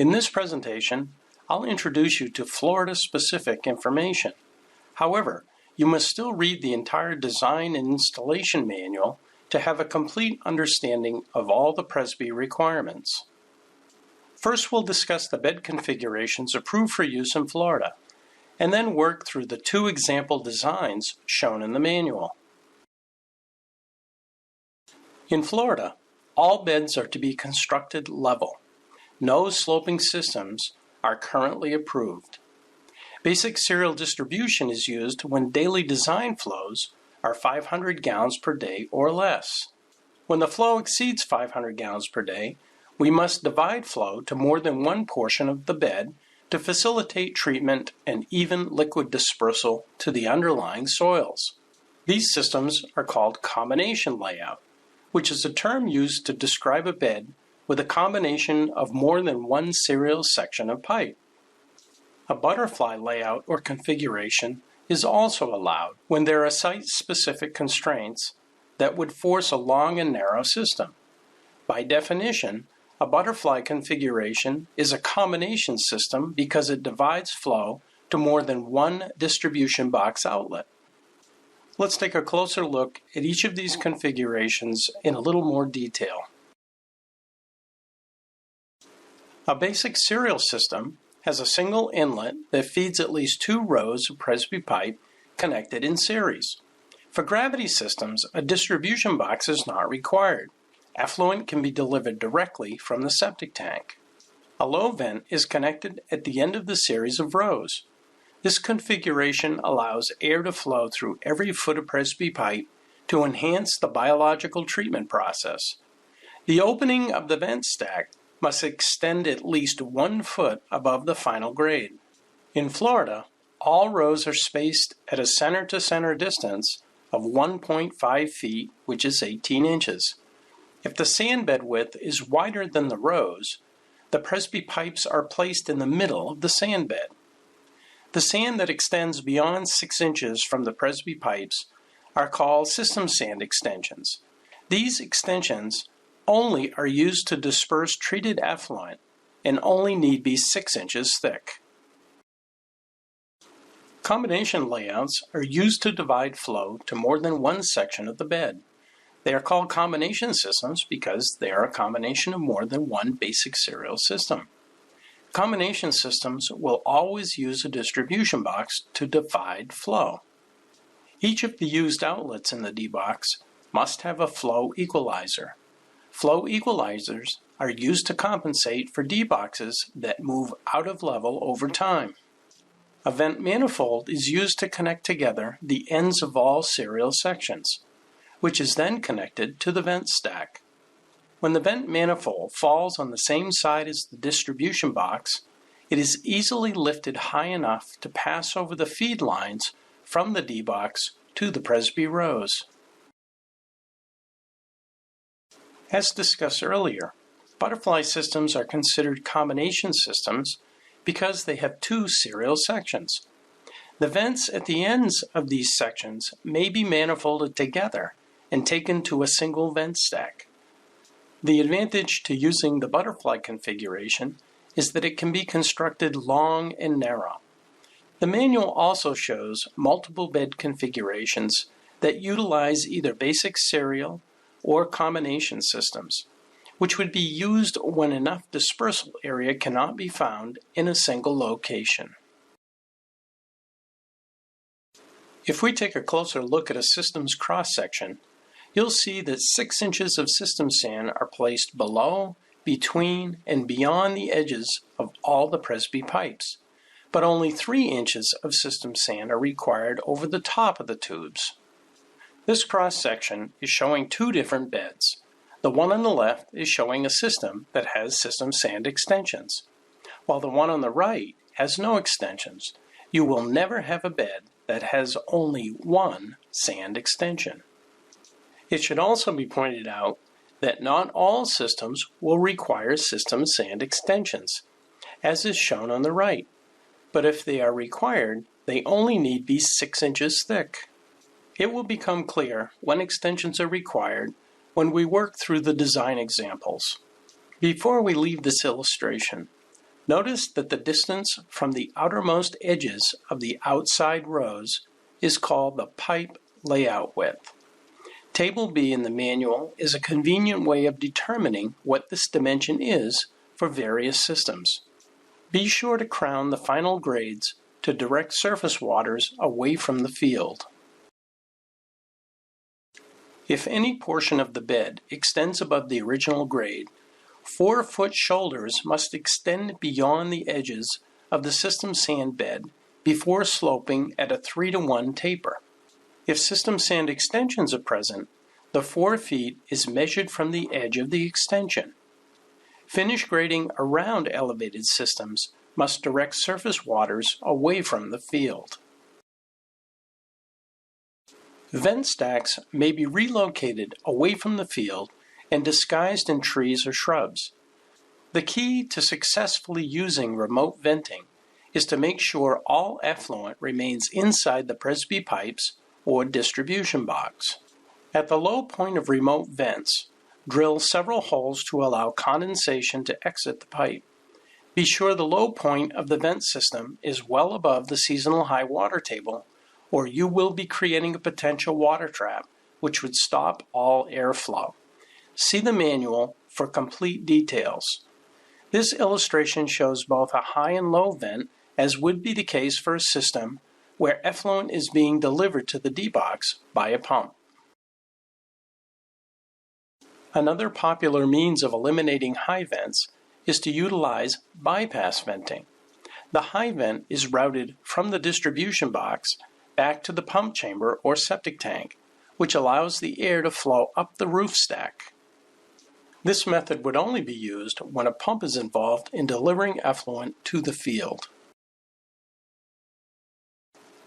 In this presentation, I'll introduce you to Florida-specific information. However, you must still read the entire design and installation manual to have a complete understanding of all the Presby requirements. First, we'll discuss the bed configurations approved for use in Florida, and then work through the two example designs shown in the manual. In Florida, all beds are to be constructed level. No sloping systems are currently approved. Basic serial distribution is used when daily design flows are 500 gallons per day or less. When the flow exceeds 500 gallons per day, we must divide flow to more than one portion of the bed to facilitate treatment and even liquid dispersal to the underlying soils. These systems are called combination layout, which is a term used to describe a bed with a combination of more than one serial section of pipe. A butterfly layout or configuration is also allowed when there are site-specific constraints that would force a long and narrow system. By definition, a butterfly configuration is a combination system because it divides flow to more than one distribution box outlet. Let's take a closer look at each of these configurations in a little more detail. A basic serial system has a single inlet that feeds at least two rows of Presby pipe connected in series. For gravity systems, a distribution box is not required. Effluent can be delivered directly from the septic tank. A low vent is connected at the end of the series of rows. This configuration allows air to flow through every foot of Presby pipe to enhance the biological treatment process. The opening of the vent stack must extend at least 1 foot above the final grade. In Florida, all rows are spaced at a center-to-center distance of 1.5 feet, which is 18 inches. If the sand bed width is wider than the rows, the Presby pipes are placed in the middle of the sand bed. The sand that extends beyond 6 inches from the Presby pipes are called system sand extensions. These extensions only are used to disperse treated effluent and only need be 6 inches thick. Combination layouts are used to divide flow to more than one section of the bed. They are called combination systems because they are a combination of more than one basic serial system. Combination systems will always use a distribution box to divide flow. Each of the used outlets in the D-box must have a flow equalizer. Flow equalizers are used to compensate for D-boxes that move out of level over time. A vent manifold is used to connect together the ends of all serial sections, which is then connected to the vent stack. When the vent manifold falls on the same side as the distribution box, it is easily lifted high enough to pass over the feed lines from the D-box to the Presby rows. As discussed earlier, butterfly systems are considered combination systems because they have two serial sections. The vents at the ends of these sections may be manifolded together and taken to a single vent stack. The advantage to using the butterfly configuration is that it can be constructed long and narrow. The manual also shows multiple bed configurations that utilize either basic serial or combination systems, which would be used when enough dispersal area cannot be found in a single location. If we take a closer look at a system's cross-section, you'll see that 6 inches of system sand are placed below, between, and beyond the edges of all the Presby pipes, but only 3 inches of system sand are required over the top of the tubes. This cross-section is showing two different beds. The one on the left is showing a system that has system sand extensions, while the one on the right has no extensions. You will never have a bed that has only one sand extension. It should also be pointed out that not all systems will require system sand extensions, as is shown on the right, but if they are required, they only need be 6 inches thick. It will become clear when extensions are required when we work through the design examples. Before we leave this illustration, Notice that the distance from the outermost edges of the outside rows is called the pipe layout width. Table B in the manual is a convenient way of determining what this dimension is for various systems. Be sure to crown the final grades to direct surface waters away from the field. If any portion of the bed extends above the original grade, 4-foot shoulders must extend beyond the edges of the system sand bed before sloping at a 3-to-1 taper. If system sand extensions are present, the 4 feet is measured from the edge of the extension. Finish grading around elevated systems must direct surface waters away from the field. Vent stacks may be relocated away from the field and disguised in trees or shrubs. The key to successfully using remote venting is to make sure all effluent remains inside the Presby pipes or distribution box. At the low point of remote vents, drill several holes to allow condensation to exit the pipe. Be sure the low point of the vent system is well above the seasonal high water table, or you will be creating a potential water trap, which would stop all airflow. See the manual for complete details. This illustration shows both a high and low vent, as would be the case for a system where effluent is being delivered to the D-box by a pump. Another popular means of eliminating high vents is to utilize bypass venting. The high vent is routed from the distribution box back to the pump chamber or septic tank, which allows the air to flow up the roof stack. This method would only be used when a pump is involved in delivering effluent to the field.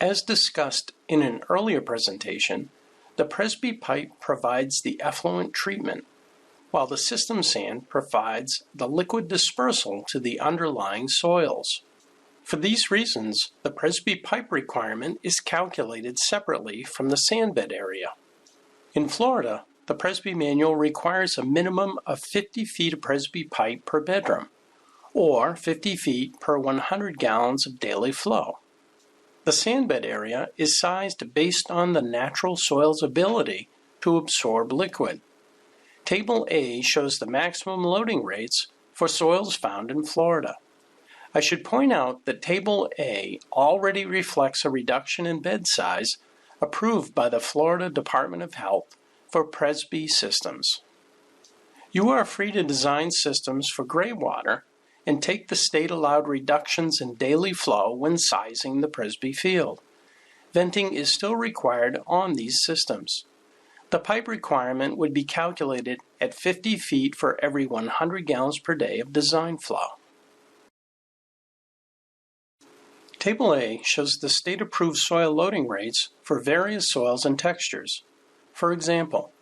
As discussed in an earlier presentation, the Presby pipe provides the effluent treatment, while the system sand provides the liquid dispersal to the underlying soils. For these reasons, the Presby pipe requirement is calculated separately from the sandbed area. In Florida, the Presby manual requires a minimum of 50 feet of Presby pipe per bedroom, or 50 feet per 100 gallons of daily flow. The sandbed area is sized based on the natural soil's ability to absorb liquid. Table A shows the maximum loading rates for soils found in Florida. I should point out that Table A already reflects a reduction in bed size approved by the Florida Department of Health for Presby systems. You are free to design systems for gray water and take the state-allowed reductions in daily flow when sizing the Presby field. Venting is still required on these systems. The pipe requirement would be calculated at 50 feet for every 100 gallons per day of design flow. Table A shows the state-approved soil loading rates for various soils and textures. For example,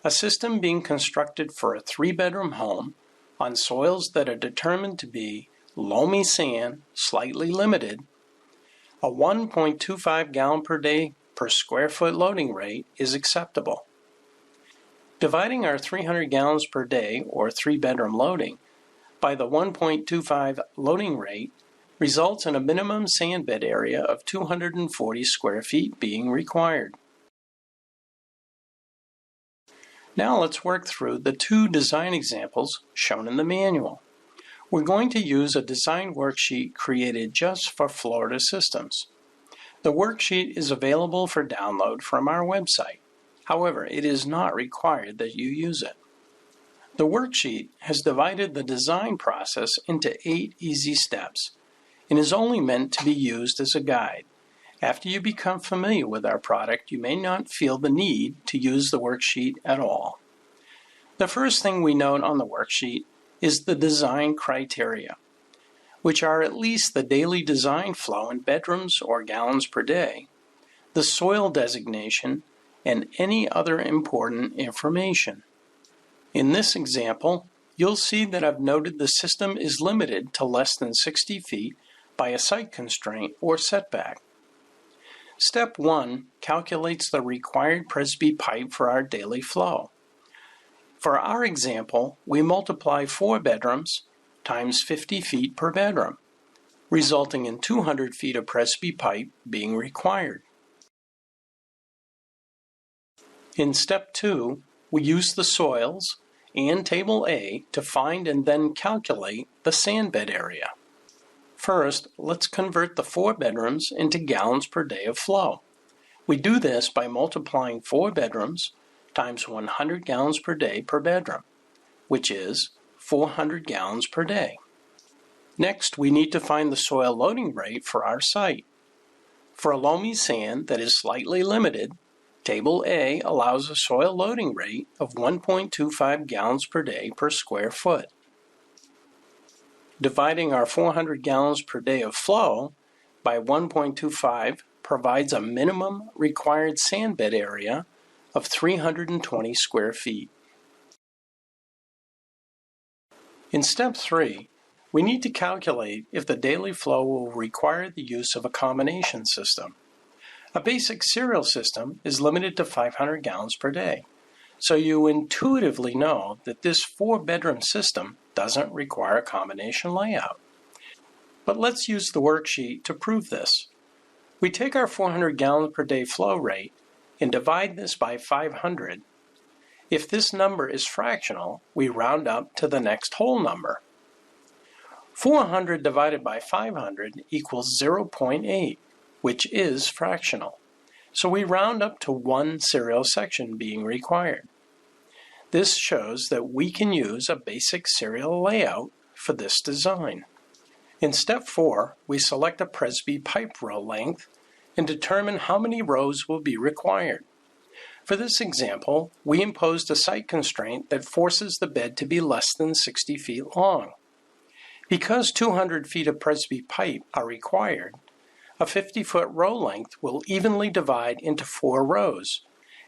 a system being constructed for a 3-bedroom home on soils that are determined to be loamy sand, slightly limited, a 1.25 gallon per day per square foot loading rate is acceptable. Dividing our 300 gallons per day or 3-bedroom loading by the 1.25 loading rate results in a minimum sand bed area of 240 square feet being required. Now let's work through the 2 design examples shown in the manual. We're going to use a design worksheet created just for Florida systems. The worksheet is available for download from our website. However, it is not required that you use it. The worksheet has divided the design process into 8 easy steps and is only meant to be used as a guide. After you become familiar with our product, you may not feel the need to use the worksheet at all. The first thing we note on the worksheet is the design criteria, which are at least the daily design flow in bedrooms or gallons per day, the soil designation, and any other important information. In this example, you'll see that I've noted the system is limited to less than 60 feet by a site constraint or setback. Step 1 calculates the required Presby pipe for our daily flow. For our example, we multiply 4 bedrooms times 50 feet per bedroom, resulting in 200 feet of Presby pipe being required. In step 2, we use the soils and Table A to find and then calculate the sand bed area. First, let's convert the 4 bedrooms into gallons per day of flow. We do this by multiplying 4 bedrooms times 100 gallons per day per bedroom, which is 400 gallons per day. Next, we need to find the soil loading rate for our site. For a loamy sand that is slightly limited, Table A allows a soil loading rate of 1.25 gallons per day per square foot. Dividing our 400 gallons per day of flow by 1.25 provides a minimum required sand bed area of 320 square feet. In step 3, we need to calculate if the daily flow will require the use of a combination system. A basic serial system is limited to 500 gallons per day, so you intuitively know that this 4-bedroom system doesn't require a combination layout. But let's use the worksheet to prove this. We take our 400 gallons per day flow rate and divide this by 500. If this number is fractional, we round up to the next whole number. 400 divided by 500 equals 0.8, which is fractional. So we round up to 1 serial section being required. This shows that we can use a basic serial layout for this design. In step 4, we select a Presby pipe row length and determine how many rows will be required. For this example, we imposed a site constraint that forces the bed to be less than 60 feet long. Because 200 feet of Presby pipe are required, a 50-foot row length will evenly divide into 4 rows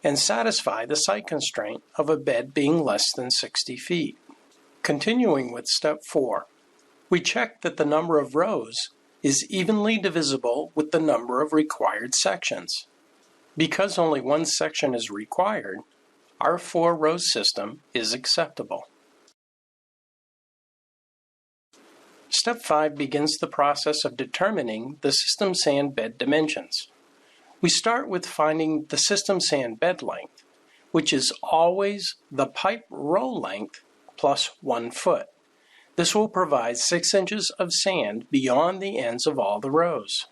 and satisfy the site constraint of a bed being less than 60 feet. Continuing with step 4, we check that the number of rows is evenly divisible with the number of required sections. Because only 1 section is required, our 4-row system is acceptable. Step 5 begins the process of determining the system sand bed dimensions. We start with finding the system sand bed length, which is always the pipe row length plus 1 foot. This will provide 6 inches of sand beyond the ends of all the rows.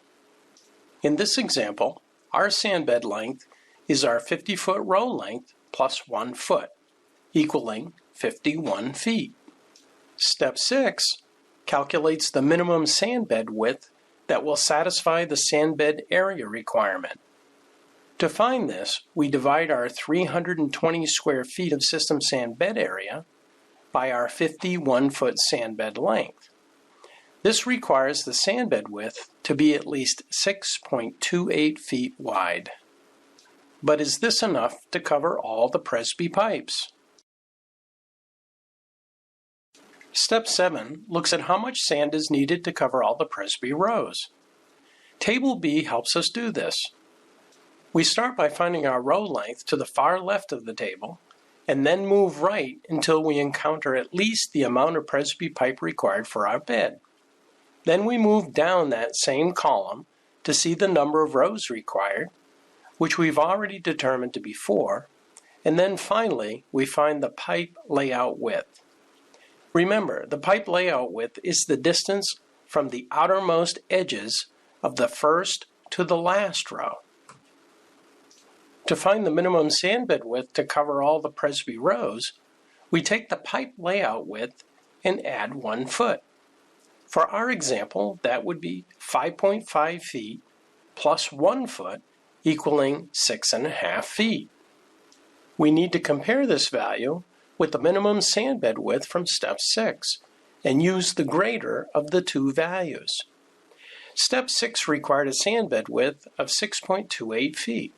In this example, our sand bed length is our 50-foot row length plus 1 foot, equaling 51 feet. Step 6 calculates the minimum sand bed width that will satisfy the sand bed area requirement. To find this, we divide our 320 square feet of system sand bed area by our 51-foot sand bed length. This requires the sand bed width to be at least 6.28 feet wide. But is this enough to cover all the Presby pipes? Step 7 looks at how much sand is needed to cover all the Presby rows. Table B helps us do this. We start by finding our row length to the far left of the table, and then move right until we encounter at least the amount of Presby pipe required for our bed. Then we move down that same column to see the number of rows required, which we've already determined to be 4, and then finally we find the pipe layout width. Remember, the pipe layout width is the distance from the outermost edges of the first to the last row. To find the minimum sand bed width to cover all the Presby rows, we take the pipe layout width and add 1 foot. For our example, that would be 5.5 feet plus 1 foot, equaling 6.5 feet. We need to compare this value with the minimum sand bed width from step 6 and use the greater of the 2 values. Step 6 required a sand bed width of 6.28 feet,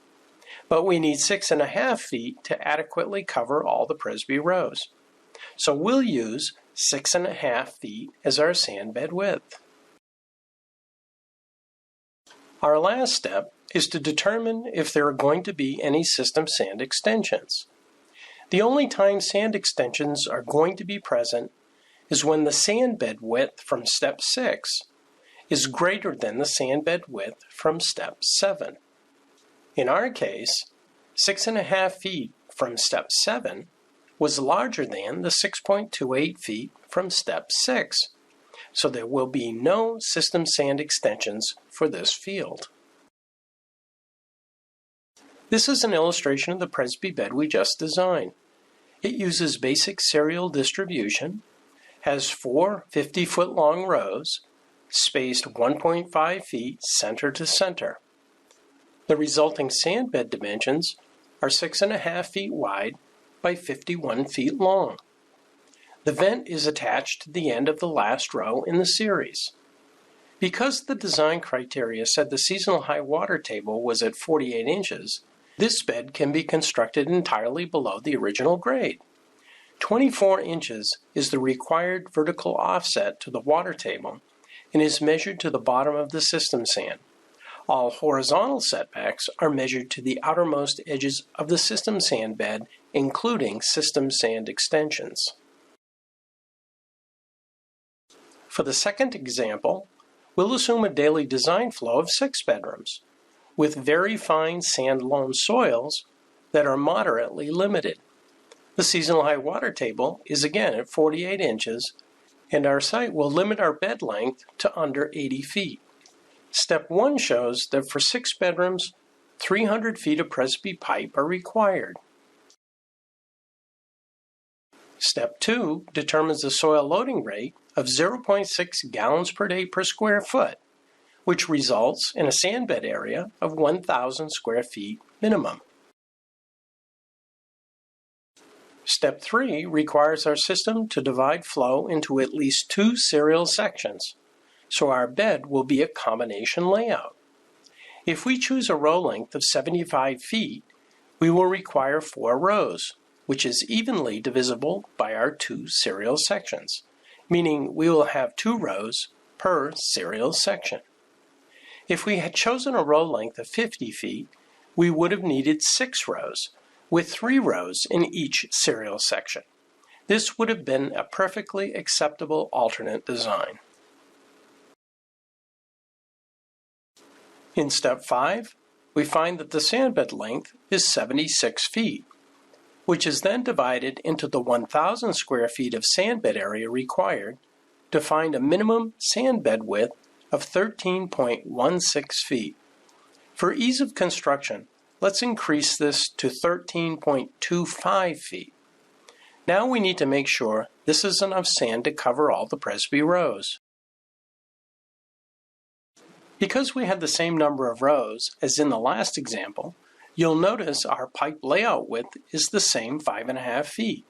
but we need 6.5 feet to adequately cover all the Presby rows. So we'll use 6.5 feet as our sand bed width. Our last step is to determine if there are going to be any system sand extensions. The only time sand extensions are going to be present is when the sand bed width from step 6 is greater than the sand bed width from step 7. In our case, 6.5 feet from step 7 was larger than the 6.28 feet from step 6, so there will be no system sand extensions for this field. This is an illustration of the Presby bed we just designed. It uses basic serial distribution, has 4 50-foot long rows, spaced 1.5 feet center to center. The resulting sand bed dimensions are 6.5 feet wide by 51 feet long. The vent is attached to the end of the last row in the series. Because the design criteria said the seasonal high water table was at 48 inches, this bed can be constructed entirely below the original grade. 24 inches is the required vertical offset to the water table and is measured to the bottom of the system sand. All horizontal setbacks are measured to the outermost edges of the system sand bed, including system sand extensions. For the second example, we'll assume a daily design flow of 6 bedrooms, with very fine sand loam soils that are moderately limited. The seasonal high water table is again at 48 inches, and our site will limit our bed length to under 80 feet. Step 1 shows that for 6 bedrooms, 300 feet of Presby pipe are required. Step 2 determines the soil loading rate of 0.6 gallons per day per square foot, which results in a sand bed area of 1,000 square feet minimum. Step 3 requires our system to divide flow into at least 2 serial sections, so our bed will be a combination layout. If we choose a row length of 75 feet, we will require 4 rows, which is evenly divisible by our 2 serial sections, meaning we will have 2 rows per serial section. If we had chosen a row length of 50 feet, we would have needed 6 rows, with 3 rows in each serial section. This would have been a perfectly acceptable alternate design. In step 5, we find that the sand bed length is 76 feet, which is then divided into the 1,000 square feet of sand bed area required to find a minimum sand bed width of 13.16 feet. For ease of construction, let's increase this to 13.25 feet. Now we need to make sure this is enough sand to cover all the Presby rows. Because we had the same number of rows as in the last example, you'll notice our pipe layout width is the same 5.5 feet.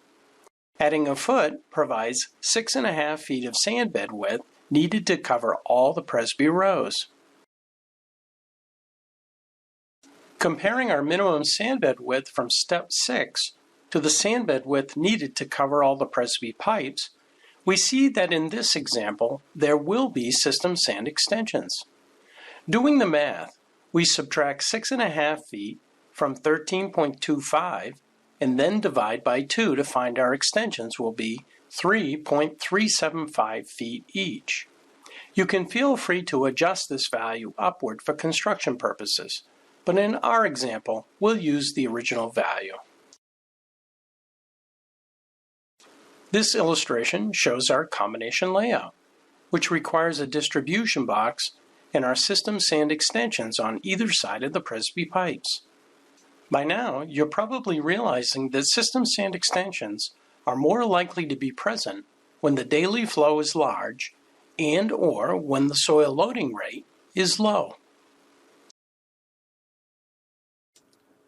Adding a foot provides 6.5 feet of sand bed width needed to cover all the Presby rows. Comparing our minimum sand bed width from step 6 to the sand bed width needed to cover all the Presby pipes, we see that in this example there will be system sand extensions. Doing the math, we subtract 6.5 feet from 13.25 and then divide by 2 to find our extensions will be 3.375 feet each. You can feel free to adjust this value upward for construction purposes, but in our example, we'll use the original value. This illustration shows our combination layout, which requires a distribution box and our system sand extensions on either side of the Presby pipes. By now, you're probably realizing that system sand extensions are more likely to be present when the daily flow is large and/or when the soil loading rate is low.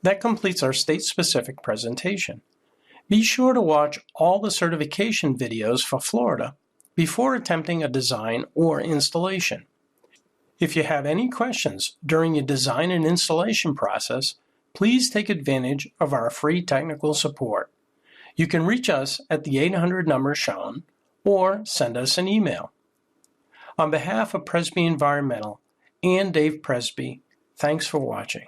That completes our state-specific presentation. Be sure to watch all the certification videos for Florida before attempting a design or installation. If you have any questions during your design and installation process, please take advantage of our free technical support. You can reach us at the 800 number shown or send us an email. On behalf of Presby Environmental and Dave Presby, thanks for watching.